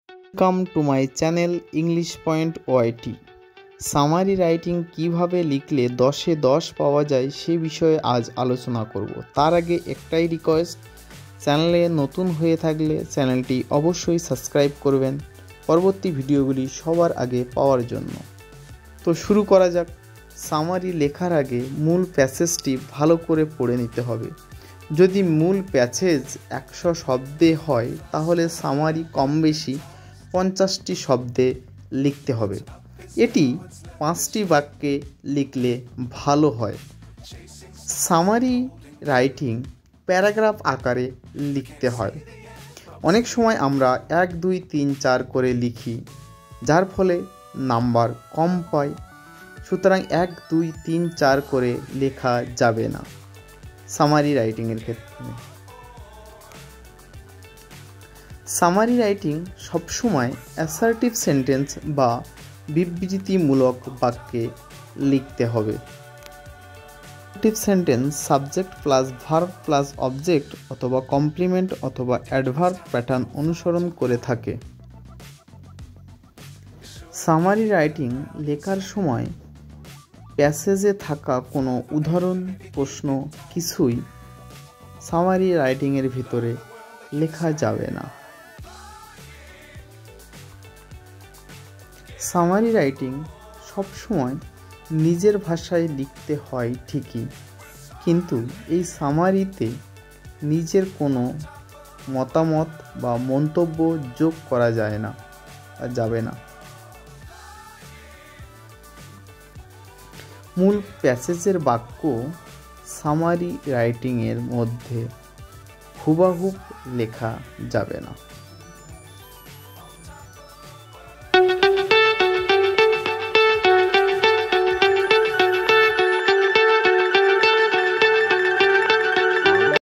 Welcome to my channel English point OIT. Summary writing কিভাবে লিখলে 10-এ 10 পাওয়া যায় সে বিষয়ে আজ আলোচনা করব। তার আগে একটাই রিকোয়েস্ট, চ্যানেলে নতুন হয়ে থাকলে চ্যানেলটি অবশ্যই সাবস্ক্রাইব করবেন পরবর্তী ভিডিওগুলি সবার আগে পাওয়ার জন্য। তো শুরু করা যাক। সামারি লেখার আগে মূল প্যাসেজটি ভালো করে পড়ে নিতে হবে। যদি মূল প্যাসেজ 100 শব্দে হয় তাহলে সামারি কম বেশি 50টি শব্দে লিখতে হবে। এটি 5টি বাক্যে লিখলে ভালো হয়। সামারি রাইটিং প্যারাগ্রাফ আকারে লিখতে হয়। অনেক সময় আমরা 1, 2, 3, 4 করে লিখি, যার ফলে নাম্বার কম পাই। সুতরাং 1, 2, 3, 4 করে লেখা যাবে না সামারি রাইটিংয়ের ক্ষেত্রে। সামারি রাইটিং সবসময় অ্যাসার্টিভ সেন্টেন্স বা বিবৃতিমূলক বাক্যে লিখতে হবে। Assertive sentence subject plus verb plus object অথবা কমপ্লিমেন্ট অথবা অ্যাডভার্ব প্যাটার্ন অনুসরণ করে থাকে। সামারি রাইটিং লেখার সময় প্যাসেজে থাকা কোনো উদাহরণ প্রশ্ন কিছুই সামারি রাইটিংয়ের ভিতরে লেখা যাবে না। সামারি রাইটিং সবসময় নিজের ভাষায় লিখতে হয় ঠিকই, কিন্তু এই সামারিতে নিজের কোনো মতামত বা মন্তব্য যোগ করা যাবে না। মূল প্যাসেজের বাক্য সামারি রাইটিংয়ের মধ্যে হুবহু লেখা যাবে না।